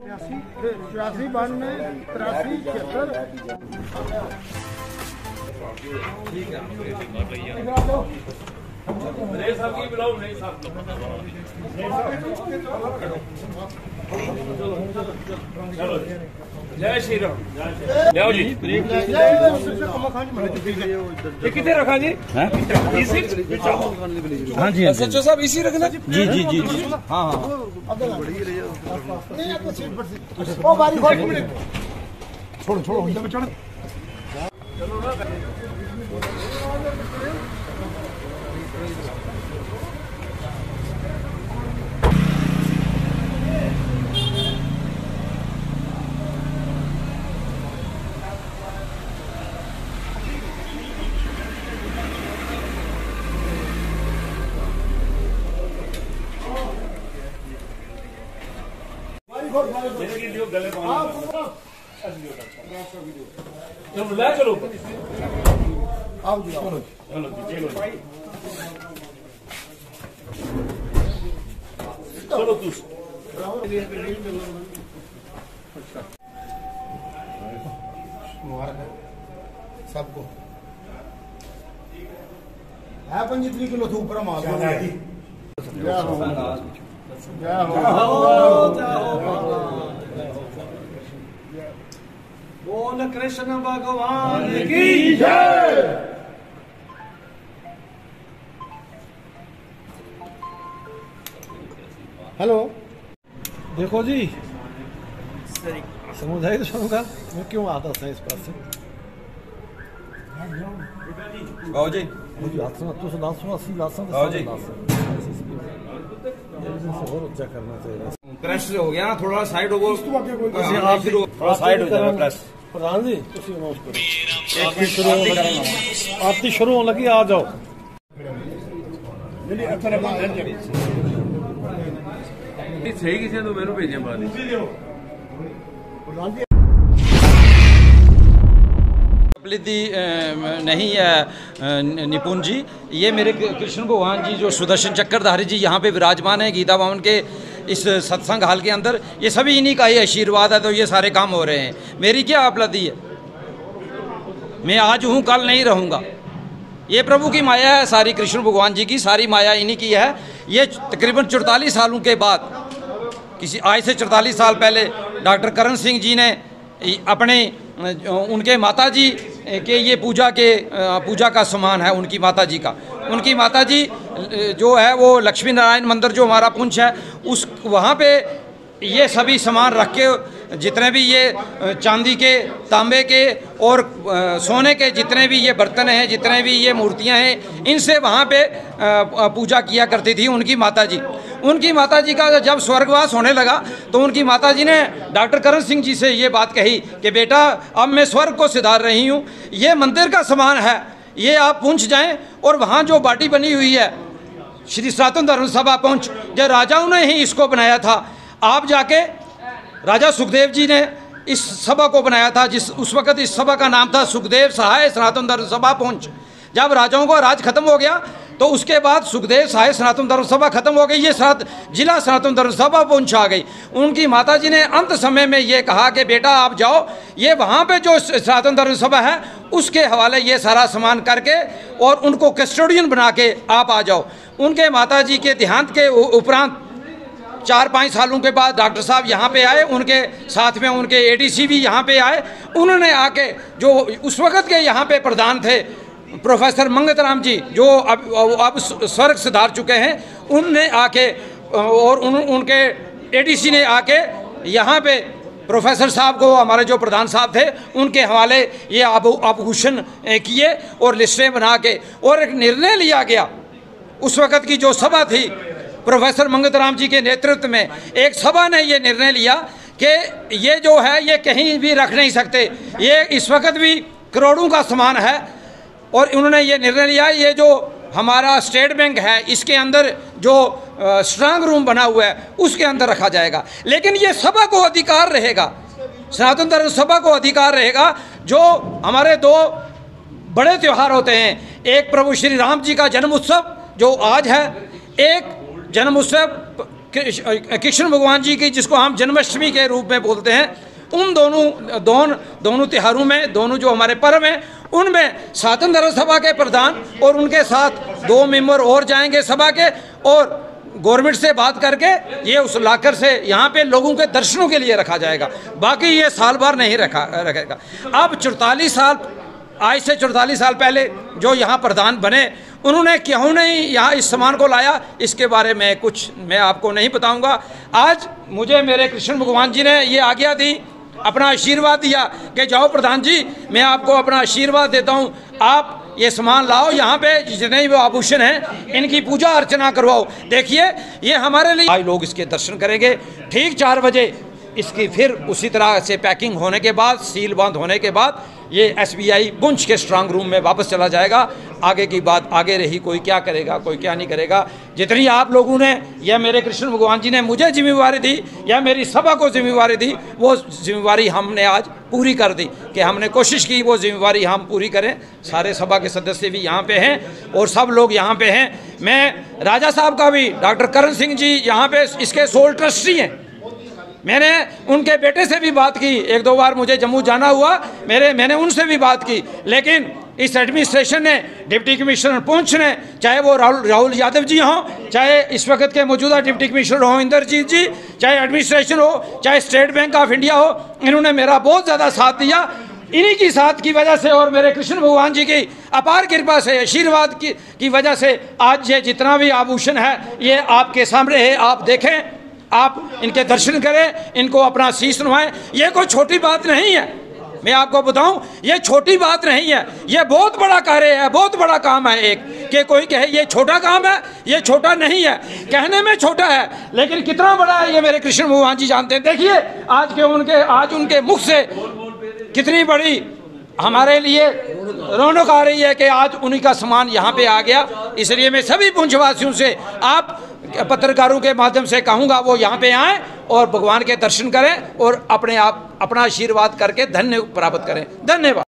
84 92 83 जय श्री राम। लियाओ जी। ये कितने रखा जी? हाँ जी SHO साहब इसी रखना जी। जी जी जी जी हाँ हाँ। छोड़ो छोड़ो चलो चलो आओ जी आओ चलो तू सबको है 25 किलो थूक पर मार बोल कृष्ण भगवान की जय। हेलो देखो जी समुदाय तो शुरू का मैं क्यों आता था इस पास से आओ जी। मुझे हाथ सुना तू सुना सुना सी लासन आओ जी। और ऊंचा करना चाहिए। प्रेस हो गया ना थोड़ा साइड हो थोड़ा साइड हो जाएगा प्रेस। प्रधान जी तुम अनाउंस करो आरती शुरू होने लगी आ जाओ। सही किसी ने तो मैंने भेजे बाद नहीं है निपुण जी, ये मेरे कृष्ण भगवान जी जो सुदर्शन चक्रधारी जी यहाँ पे विराजमान है गीता भवन के इस सत्संग हाल के अंदर, ये सभी इन्हीं का ही आशीर्वाद है तो ये सारे काम हो रहे हैं। मेरी क्या उपलब्धि है? मैं आज हूँ कल नहीं रहूँगा। ये प्रभु की माया है सारी, कृष्ण भगवान जी की सारी माया इन्हीं की है। ये तकरीबन 44 सालों के बाद, किसी आज से 44 साल पहले डॉक्टर करण सिंह जी ने अपने उनके माताजी के ये पूजा का सामान है उनकी माताजी का। उनकी माताजी जो है वो लक्ष्मी नारायण मंदिर जो हमारा पुंछ है उस वहाँ पे ये सभी सामान रख के, जितने भी ये चांदी के, तांबे के और सोने के जितने भी ये बर्तन हैं, जितने भी ये मूर्तियां हैं, इनसे वहाँ पे पूजा किया करती थी उनकी माताजी। उनकी माताजी का जब स्वर्गवास होने लगा तो उनकी माताजी ने डॉक्टर करण सिंह जी से ये बात कही कि बेटा अब मैं स्वर्ग को सिधार रही हूँ, ये मंदिर का सामान है, ये आप पुंछ जाएँ और वहाँ जो बाटी बनी हुई है श्री सनातन धर्म सभा पुंछ, जो राजाओं ने ही इसको बनाया था, आप जाके राजा सुखदेव जी ने इस सभा को बनाया था, जिस उस वक़्त इस सभा का नाम था सुखदेव सहाय सनातन धर्म सभा पुंछ। जब राजाओं का राज खत्म हो गया तो उसके बाद सुखदेव सहाय सनातन धर्म सभा खत्म हो गई, ये जिला सनातन धर्म सभा पुंछ आ गई। उनकी माताजी ने अंत समय में ये कहा कि बेटा आप जाओ, ये वहाँ पे जो सनातन धर्म सभा है उसके हवाले ये सारा सामान करके और उनको कस्टोडियन बना के आप आ जाओ। उनके माताजी के देहांत के उपरांत 4-5 सालों के बाद डॉक्टर साहब यहाँ पे आए, उनके साथ में उनके ADC भी यहाँ पे आए। उन्होंने आके जो उस वक़्त के यहाँ पे प्रधान थे प्रोफेसर मंगतराम जी, जो अब स्वर्ग सिधार चुके हैं, उनने आके और उनके ADC ने आके यहाँ पे प्रोफेसर साहब को, हमारे जो प्रधान साहब थे, उनके हवाले ये आभूषण किए और लिस्टें बना के, और एक निर्णय लिया गया। उस वक़्त की जो सभा थी प्रोफेसर मंगतराम जी के नेतृत्व में, एक सभा ने ये निर्णय लिया कि ये जो है ये कहीं भी रख नहीं सकते, ये इस वक्त भी करोड़ों का सामान है। और उन्होंने ये निर्णय लिया ये जो हमारा स्टेट बैंक है इसके अंदर जो स्ट्रांग रूम बना हुआ है उसके अंदर रखा जाएगा। लेकिन ये सभा को अधिकार रहेगा, सनातन धर्म सभा को अधिकार रहेगा। जो हमारे दो बड़े त्यौहार होते हैं, एक प्रभु श्री राम जी का जन्म उत्सव जो आज है, एक जन्म उत्सव कृष्ण भगवान जी की, जिसको हम जन्माष्टमी के रूप में बोलते हैं, उन दोनों त्योहारों में, दोनों जो हमारे पर्व हैं, उनमें सनातन धर्म सभा के प्रधान और उनके साथ 2 मेंबर और जाएंगे सभा के, और गवर्नमेंट से बात करके ये उस लाकर से यहाँ पे लोगों के दर्शनों के लिए रखा जाएगा। बाकी ये साल भर नहीं रखेगा। अब 44 साल, आज से 44 साल पहले जो यहाँ प्रधान बने, उन्होंने क्यों नहीं यहाँ इस सामान को लाया, इसके बारे में कुछ मैं आपको नहीं बताऊंगा। आज मुझे मेरे कृष्ण भगवान जी ने ये आज्ञा दी, अपना आशीर्वाद दिया कि जाओ प्रधान जी, मैं आपको अपना आशीर्वाद देता हूँ, आप ये सामान लाओ, यहाँ पे जितने भी आभूषण हैं इनकी पूजा अर्चना करवाओ। देखिए ये हमारे लिए, आज लोग इसके दर्शन करेंगे। ठीक 4 बजे इसकी फिर उसी तरह से पैकिंग होने के बाद, सील बंद होने के बाद ये SBI पुंछ के स्ट्रांग रूम में वापस चला जाएगा। आगे की बात आगे रही, कोई क्या करेगा कोई क्या नहीं करेगा। जितनी आप लोगों ने या मेरे कृष्ण भगवान जी ने मुझे जिम्मेवारी दी या मेरी सभा को जिम्मेवारी दी, वो जिम्मेवारी हमने आज पूरी कर दी, कि हमने कोशिश की वो जिम्मेवारी हम पूरी करें। सारे सभा के सदस्य भी यहाँ पे हैं और सब लोग यहाँ पे हैं। मैं राजा साहब का भी, डॉक्टर करण सिंह जी यहाँ पे इसके सोल ट्रस्टी हैं। मैंने उनके बेटे से भी बात की, 1-2 बार मुझे जम्मू जाना हुआ, मैंने उनसे भी बात की, लेकिन इस एडमिनिस्ट्रेशन ने, डिप्टी कमिश्नर पुंछ ने, चाहे वो राहुल यादव जी हों, चाहे इस वक्त के मौजूदा डिप्टी कमिश्नर हों इंद्रजीत जी, चाहे एडमिनिस्ट्रेशन हो, चाहे स्टेट बैंक ऑफ इंडिया हो, इन्होंने मेरा बहुत ज़्यादा साथ दिया। इन्हीं की साथ की वजह से और मेरे कृष्ण भगवान जी की अपार कृपा से, आशीर्वाद की वजह से आज ये जितना भी आभूषण है ये आपके सामने है। आप देखें, आप इनके दर्शन करें, इनको अपना शीश नवाएं। ये कोई छोटी बात नहीं है, मैं आपको बताऊं, ये छोटी बात नहीं है, ये बहुत बड़ा कार्य है, बहुत बड़ा काम है। एक कि कोई कहे ये छोटा काम है, ये छोटा नहीं है, कहने में छोटा है, लेकिन कितना बड़ा है ये मेरे कृष्ण भगवान जी जानते हैं। देखिए आज उनके मुख से कितनी बड़ी हमारे लिए रौनक आ रही है कि आज उन्हीं का सामान यहाँ पे आ गया। इसलिए मैं सभी पुंछवासियों से, आप पत्रकारों के माध्यम से कहूँगा, वो यहाँ पे आएँ और भगवान के दर्शन करें और अपने आप अपना आशीर्वाद करके धन्य प्राप्त करें। धन्यवाद।